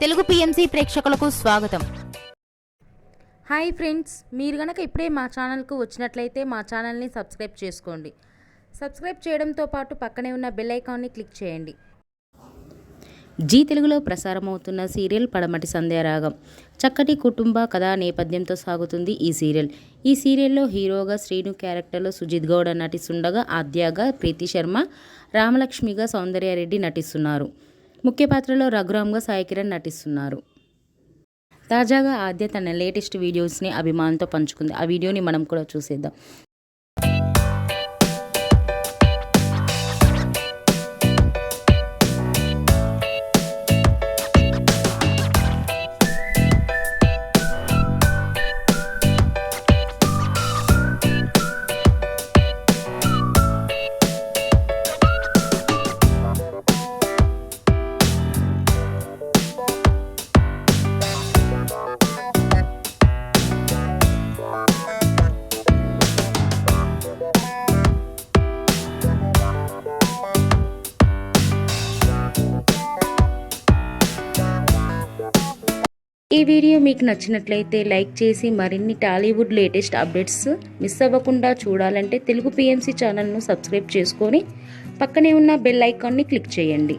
Telugu PMC ప్రేక్షకులకు స్వాగతం. Hi friends, మీరు గనక ఇప్పుడే మా ఛానల్కు వచ్చినట్లయితే మా ఛానల్ని సబ్స్క్రైబ్ చేసుకోండి. సబ్స్క్రైబ్ చేయడంతో పాటు పక్కనే ఉన్న బెల్ ఐకాన్ని క్లిక్ చేయండి. జీ తెలుగులో ప్రసారమవుతున్న సీరియల్ పడమటి సంధ్యారాగం. చక్కటి కుటుంబ కథా నేపథ్యంతో సాగుతుంది ఈ సీరియల్. ఈ సీరియల్లో హీరోగా శ్రీను క్యారెక్టర్లో సుజిత్ గౌడ నటిస్తుండగా ఆద్యగా ప్రీతి శర్మ, రామలక్ష్మిగా సౌందర్యారెడ్డి నటిస్తున్నారు. ముఖ్య పాత్రలో రఘురామ్గా సాయి కిరణ్ నటిస్తున్నారు. తాజాగా ఆద్య తన లేటెస్ట్ వీడియోస్ని అభిమానులతో పంచుకుంది. ఆ వీడియోని మనం కూడా చూసేద్దాం. ఈ వీడియో మీకు నచ్చినట్లయితే లైక్ చేసి మరిన్ని టాలీవుడ్ లేటెస్ట్ అప్డేట్స్ మిస్ అవ్వకుండా చూడాలంటే తెలుగు పిఎంసి ఛానల్ను సబ్స్క్రైబ్ చేసుకొని పక్కనే ఉన్న బెల్ ఐకాన్ని క్లిక్ చేయండి.